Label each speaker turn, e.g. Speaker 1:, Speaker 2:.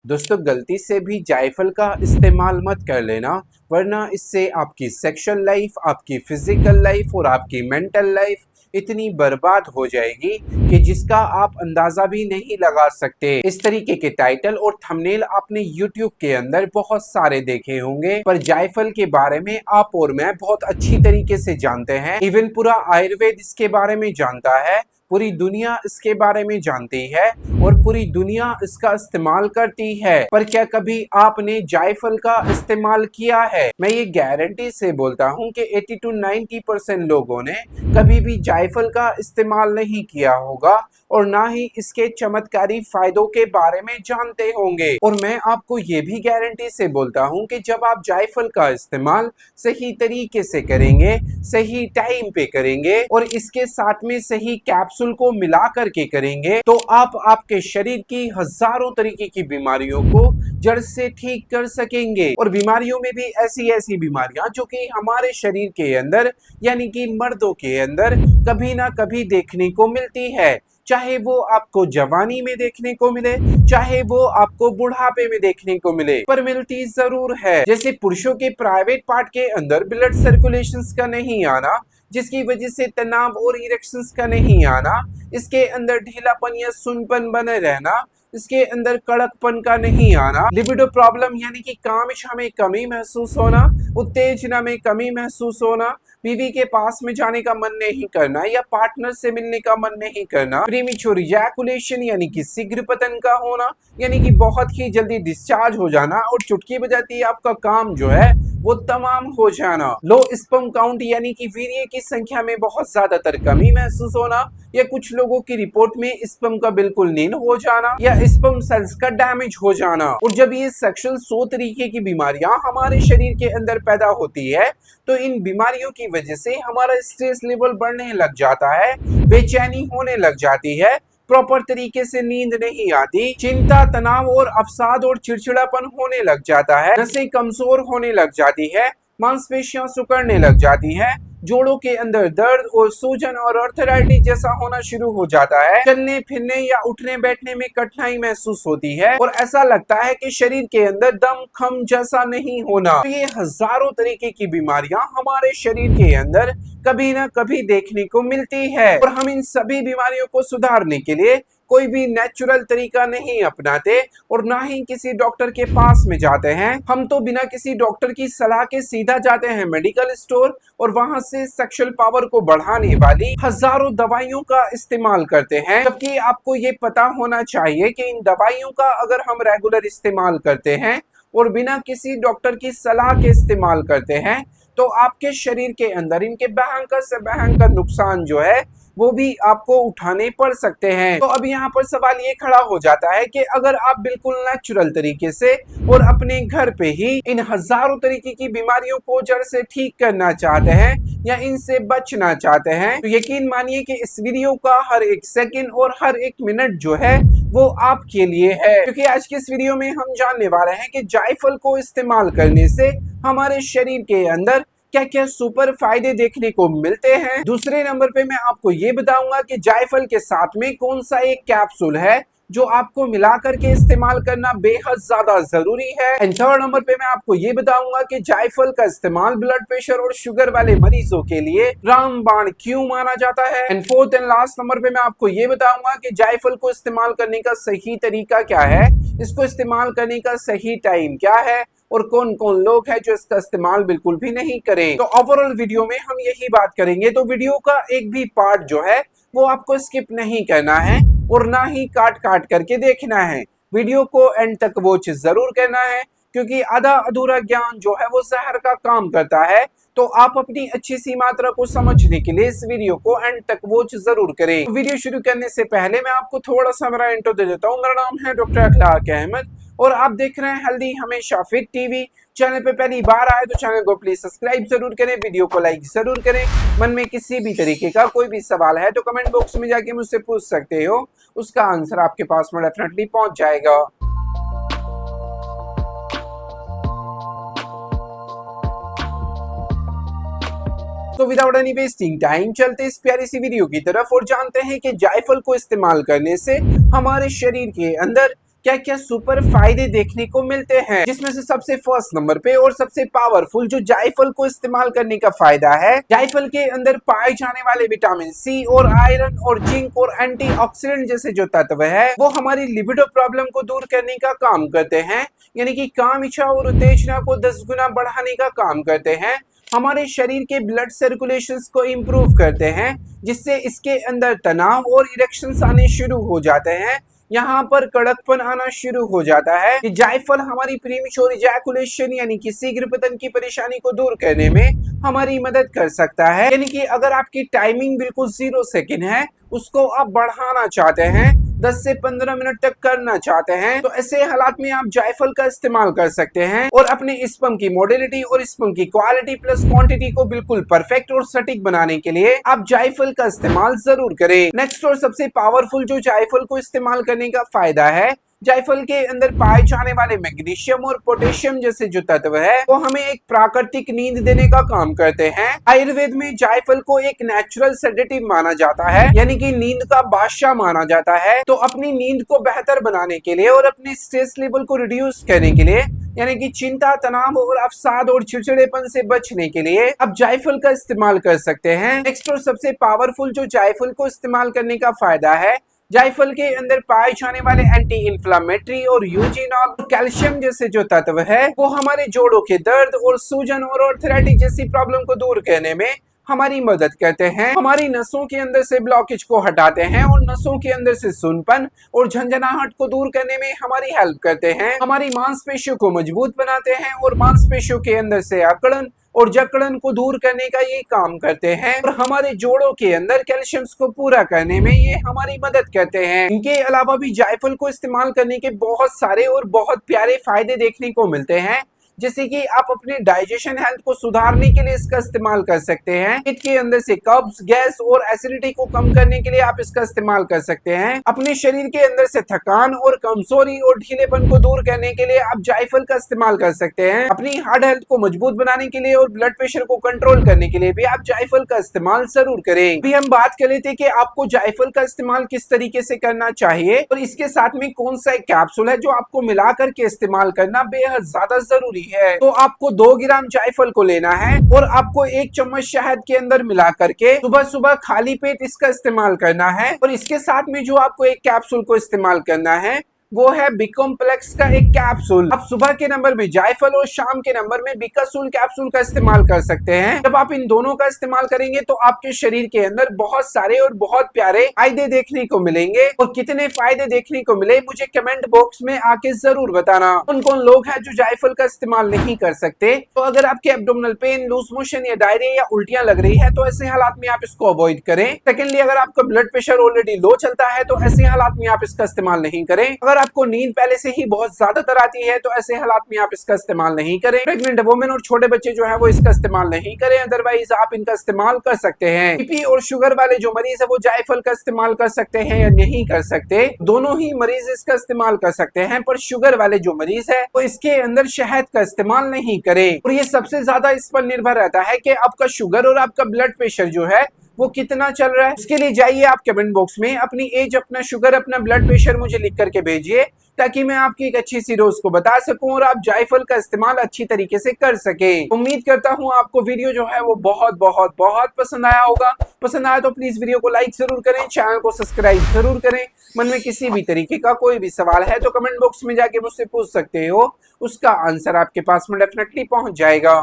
Speaker 1: दोस्तों गलती से भी जायफल का इस्तेमाल मत कर लेना, वरना इससे आपकी सेक्सुअल लाइफ, आपकी फिजिकल लाइफ और आपकी मेंटल लाइफ इतनी बर्बाद हो जाएगी कि जिसका आप अंदाजा भी नहीं लगा सकते। इस तरीके के टाइटल और थंबनेल आपने YouTube के अंदर बहुत सारे देखे होंगे, पर जायफल के बारे में आप और मैं बहुत अच्छी तरीके से जानते हैं। इवन पूरा आयुर्वेद इसके बारे में जानता है, पूरी दुनिया इसके बारे में जानती है और पूरी दुनिया इसका इस्तेमाल करती है। पर क्या कभी आपने जायफल का इस्तेमाल किया है? मैं ये गारंटी से बोलता हूँ कि 80 to 90% लोगों ने कभी भी जायफल का इस्तेमाल नहीं किया होगा और ना ही इसके चमत्कारी फायदों के बारे में जानते होंगे। और मैं आपको ये भी गारंटी से बोलता हूँ कि जब आप जायफल का इस्तेमाल सही तरीके से करेंगे, सही टाइम पे करेंगे और इसके साथ में सही कैप्सूल को मिला करके करेंगे, तो आप आपके शरीर की हजारों तरीके की बीमारियों को जड़ से ठीक कर सकेंगे। और बीमारियों में भी ऐसी ऐसी बीमारियां जो कि हमारे शरीर के अंदर यानी कि मर्दों के अंदर कभी ना कभी देखने को मिलती है, चाहे वो आपको जवानी में देखने को मिले, चाहे वो आपको बुढ़ापे में देखने को मिले, पर मिलती जरूर है। जैसे पुरुषों के प्राइवेट पार्ट के अंदर ब्लड सर्कुलेशन का नहीं आना, जिसकी वजह से तनाव और इरेक्शंस का नहीं आना, इसके अंदर ढीलापन या सुनपन बने रहना, इसके अंदर कड़कपन का नहीं आना, लिबिडो प्रॉब्लम यानी कि काम इच्छा में कमी महसूस होना, उत्तेजना में कमी महसूस होना, बीवी के पास में जाने का मन नहीं करना या पार्टनर से मिलने का मन नहीं करना, प्रीमेच्योर इजैकुलेशन यानी कि शीघ्र पतन का होना, यानी कि बहुत ही जल्दी डिस्चार्ज हो जाना और चुटकी बजाती है आपका काम जो है वो तमाम हो जाना, लो स्पर्म काउंट यानी कि वीर्य की संख्या में बहुत ज्यादातर कमी महसूस होना, या कुछ लोगों की रिपोर्ट में स्पर्म का बिल्कुल नील हो जाना या स्पर्म सेल्स का डैमेज हो जाना। और जब ये सेक्सुअल 100 तरीके की बीमारियां हमारे शरीर के अंदर पैदा होती है, तो इन बीमारियों की वजह से हमारा स्ट्रेस लेवल बढ़ने लग जाता है, बेचैनी होने लग जाती है, प्रॉपर तरीके से नींद नहीं आती, चिंता, तनाव और अवसाद और चिड़चिड़ापन होने लग जाता है, नसें कमजोर होने लग जाती है, मांसपेशियां सिकुड़ने लग जाती हैं, जोड़ों के अंदर दर्द और सूजन और आर्थराइटिस जैसा होना शुरू हो जाता है, चलने फिरने या उठने बैठने में कठिनाई महसूस होती है और ऐसा लगता है कि शरीर के अंदर दम खम जैसा नहीं होना। तो ये हजारों तरीके की बीमारियां हमारे शरीर के अंदर कभी ना कभी देखने को मिलती है और हम इन सभी बीमारियों को सुधारने के लिए कोई भी नेचुरल तरीका नहीं अपनाते और ना ही किसी डॉक्टर के पास में जाते हैं। हम तो बिना किसी डॉक्टर की सलाह के सीधा जाते हैं मेडिकल स्टोर और वहां से सेक्सुअल पावर को बढ़ाने वाली हजारों दवाइयों का इस्तेमाल करते हैं, जबकि आपको ये पता होना चाहिए कि इन दवाइयों का अगर हम रेगुलर इस्तेमाल करते हैं और बिना किसी डॉक्टर की सलाह के इस्तेमाल करते हैं, तो आपके शरीर के अंदर इनके भयंकर से भयंकर नुकसान जो है वो भी आपको उठाने पड़ सकते हैं। तो अब यहाँ पर सवाल ये खड़ा हो जाता है कि अगर आप बिल्कुल नेचुरल तरीके से और अपने घर पे ही इन हजारों तरीके की बीमारियों को जड़ से ठीक करना चाहते हैं या इनसे बचना चाहते हैं, तो यकीन मानिए कि इस वीडियो का हर एक सेकंड और हर एक मिनट जो है वो आपके लिए है, क्योंकि आज के इस वीडियो में हम जानने वाले हैं कि जायफल को इस्तेमाल करने से हमारे शरीर के अंदर क्या क्या सुपर फायदे देखने को मिलते हैं। दूसरे नंबर पे मैं आपको ये बताऊंगा कि जायफल के साथ में कौन सा एक कैप्सूल है जो आपको मिला करके इस्तेमाल करना बेहद ज्यादा जरूरी है। एंड थर्ड नंबर पे मैं आपको ये बताऊंगा कि जायफल का इस्तेमाल ब्लड प्रेशर और शुगर वाले मरीजों के लिए रामबाण क्यों माना जाता है। And fourth and last number पे मैं आपको ये बताऊंगा कि जायफल को इस्तेमाल करने का सही तरीका क्या है, इसको इस्तेमाल करने का सही टाइम क्या है और कौन कौन लोग हैं जो इसका इस्तेमाल बिल्कुल भी नहीं करें। तो ओवरऑल वीडियो में हम यही बात करेंगे, तो वीडियो का एक भी पार्ट जो है वो आपको स्किप नहीं करना है और ना ही काट काट करके देखना है। वीडियो को एंड तक वॉच जरूर करना है, क्योंकि आधा अधूरा ज्ञान जो है वो जहर का काम करता है। तो आप अपनी अच्छी सी मात्रा को समझने के लिए इस वीडियो को एंड तक वॉच जरूर करें। तो वीडियो शुरू करने से पहले मैं आपको थोड़ा सा मेरा इंट्रो दे देता हूँ। मेरा नाम है डॉक्टर अखलाक अहमद और आप देख रहे हैं हेल्दी हमेशा फिट टीवी। चैनल पे पहली बार आए तो चैनल को प्लीज सब्सक्राइब जरूर करें, वीडियो को लाइक जरूर करें। मन में किसी भी तरीके का कोई भी सवाल है तो कमेंट बॉक्स में जाके मुझसे पूछ सकते हो, उसका आंसर आपके पास में डेफिनेटली पहुंच जाएगा। तो विदाउट एनी वेस्टिंग टाइम चलते इस प्यारी सी वीडियो की तरफ और जानते हैं कि जायफल को इस्तेमाल करने से हमारे शरीर के अंदर क्या क्या सुपर फायदे देखने को मिलते हैं, जिसमें से सबसे फर्स्ट नंबर पे और सबसे पावरफुल जो जायफल को इस्तेमाल करने का फायदा है, जायफल के अंदर पाए जाने वाले विटामिन सी और आयरन और जिंक और एंटीऑक्सीडेंट जैसे जो तत्व है वो हमारी लिबिडो प्रॉब्लम को दूर करने का काम करते हैं, यानी कि काम इच्छा और उत्तेजना को 10 गुना बढ़ाने का काम करते हैं, हमारे शरीर के ब्लड सर्कुलेशंस को इम्प्रूव करते हैं, जिससे इसके अंदर तनाव और इरेक्शंस आने शुरू हो जाते हैं, यहाँ पर कड़कपन आना शुरू हो जाता है। कि जायफल हमारी प्रीमेच्योर इजैकुलेशन यानी कि शीघ्र पतन की परेशानी को दूर करने में हमारी मदद कर सकता है, यानी कि अगर आपकी टाइमिंग बिल्कुल 0 सेकेंड है, उसको आप बढ़ाना चाहते हैं, 10 से 15 मिनट तक करना चाहते हैं, तो ऐसे हालात में आप जायफल का इस्तेमाल कर सकते हैं और अपने स्पर्म की मोडिलिटी और स्पर्म की क्वालिटी प्लस क्वांटिटी को बिल्कुल परफेक्ट और सटीक बनाने के लिए आप जायफल का इस्तेमाल जरूर करें। नेक्स्ट और सबसे पावरफुल जो जायफल को इस्तेमाल करने का फायदा है, जायफल के अंदर पाए जाने वाले मैग्नीशियम और पोटेशियम जैसे जो तत्व है वो हमें एक प्राकृतिक नींद देने का काम करते हैं। आयुर्वेद में जायफल को एक नेचुरल सेडेटिव माना जाता है, यानी कि नींद का बादशाह माना जाता है। तो अपनी नींद को बेहतर बनाने के लिए और अपने स्ट्रेस लेवल को रिड्यूस करने के लिए, यानी कि चिंता, तनाव और अवसाद और चिड़चिड़ेपन से बचने के लिए आप जायफल का इस्तेमाल कर सकते हैं। नेक्स्ट और सबसे पावरफुल जो जायफल को इस्तेमाल करने का फायदा है, जायफल के अंदर पाए जाने वाले एंटी इंफ्लेमेटरी और यूजिनॉल, कैल्शियम जैसे जो तत्व है वो हमारे जोड़ों के दर्द और सूजन और आर्थराइटिस जैसी प्रॉब्लम को दूर करने में हमारी मदद करते हैं, हमारी नसों के अंदर से ब्लॉकेज को हटाते हैं और नसों के अंदर से सुनपन और झंझनाहट को दूर करने में हमारी हेल्प करते हैं, हमारी मांसपेशियों को मजबूत बनाते हैं और मांसपेशियों के अंदर से अकड़न और जकड़न को दूर करने का ये काम करते हैं और हमारे जोड़ों के अंदर कैल्शियम को पूरा करने में ये हमारी मदद करते हैं। इनके अलावा भी जायफल को इस्तेमाल करने के बहुत सारे और बहुत प्यारे फायदे देखने को मिलते हैं, जैसे कि आप अपने डाइजेशन हेल्थ को सुधारने के लिए इसका इस्तेमाल कर सकते हैं, पेट के अंदर से कब्ज, गैस और एसिडिटी को कम करने के लिए आप इसका इस्तेमाल कर सकते हैं, अपने शरीर के अंदर से थकान और कमजोरी और ढीलेपन को दूर करने के लिए आप जायफल का इस्तेमाल कर सकते हैं, अपनी हार्ट हेल्थ को मजबूत बनाने के लिए और ब्लड प्रेशर को कंट्रोल करने के लिए भी आप जायफल का इस्तेमाल जरूर करें। अभी हम बात कर लेते हैं कि आपको जायफल का इस्तेमाल किस तरीके से करना चाहिए और इसके साथ में कौन सा एक कैप्सूल है जो आपको मिला करके इस्तेमाल करना बेहद ज्यादा जरूरी है। तो आपको 2 ग्राम जायफल को लेना है और आपको 1 चम्मच शहद के अंदर मिला करके सुबह सुबह खाली पेट इसका इस्तेमाल करना है और इसके साथ में जो आपको एक कैप्सूल को इस्तेमाल करना है वो है बिकॉम्प्लेक्स का एक कैप्सूल। आप सुबह के नंबर में जायफल और शाम के नंबर में बिकासूल कैप्सूल का इस्तेमाल कर सकते हैं। जब आप इन दोनों का इस्तेमाल करेंगे तो आपके शरीर के अंदर बहुत सारे और बहुत प्यारे फायदे देखने को मिलेंगे और कितने फायदे देखने को मिले मुझे कमेंट बॉक्स में आके जरूर बताना। कौन कौन लोग हैं जो जायफल का इस्तेमाल नहीं कर सकते, तो अगर आपके एब्डोमिनल पेन, लूज मोशन या डायरिया या उल्टियां लग रही है तो ऐसे हालात में आप इसको अवॉइड करें। सेकेंडली, अगर आपका ब्लड प्रेशर ऑलरेडी लो चलता है तो ऐसे हालात में आप इसका इस्तेमाल नहीं करें। अगर आपको नींद पहले से ही बहुत ज्यादातर आती है तो ऐसे हालात में आप इसका इस्तेमाल नहीं करें। प्रेग्नेंट वुमेन और छोटे बच्चे जो है वो इसका इस्तेमाल नहीं करें, अदरवाइज आप इनका इस्तेमाल कर सकते हैं। बीपी और शुगर वाले जो मरीज है वो जायफल का इस्तेमाल कर सकते हैं या नहीं कर सकते, दोनों ही मरीज इसका इस्तेमाल कर सकते हैं, पर शुगर वाले जो मरीज है वो इसके अंदर शहद का इस्तेमाल नहीं करें। और ये सबसे ज्यादा इस पर निर्भर रहता है कि आपका शुगर और आपका ब्लड प्रेशर जो है वो कितना चल रहा है। इसके लिए जाइए आप कमेंट बॉक्स में अपनी एज, अपना शुगर, अपना ब्लड प्रेशर मुझे लिख करके भेजिए ताकि मैं आपकी एक अच्छी सी डोज को बता सकूं और आप जायफल का इस्तेमाल अच्छी तरीके से कर सके। उम्मीद करता हूं आपको वीडियो जो है वो बहुत बहुत बहुत पसंद आया होगा। पसंद आया तो प्लीज वीडियो को लाइक जरूर करें, चैनल को सब्सक्राइब जरूर करें। मन में किसी भी तरीके का कोई भी सवाल है तो कमेंट बॉक्स में जाके मुझसे पूछ सकते हो, उसका आंसर आपके पास में डेफिनेटली पहुंच जाएगा।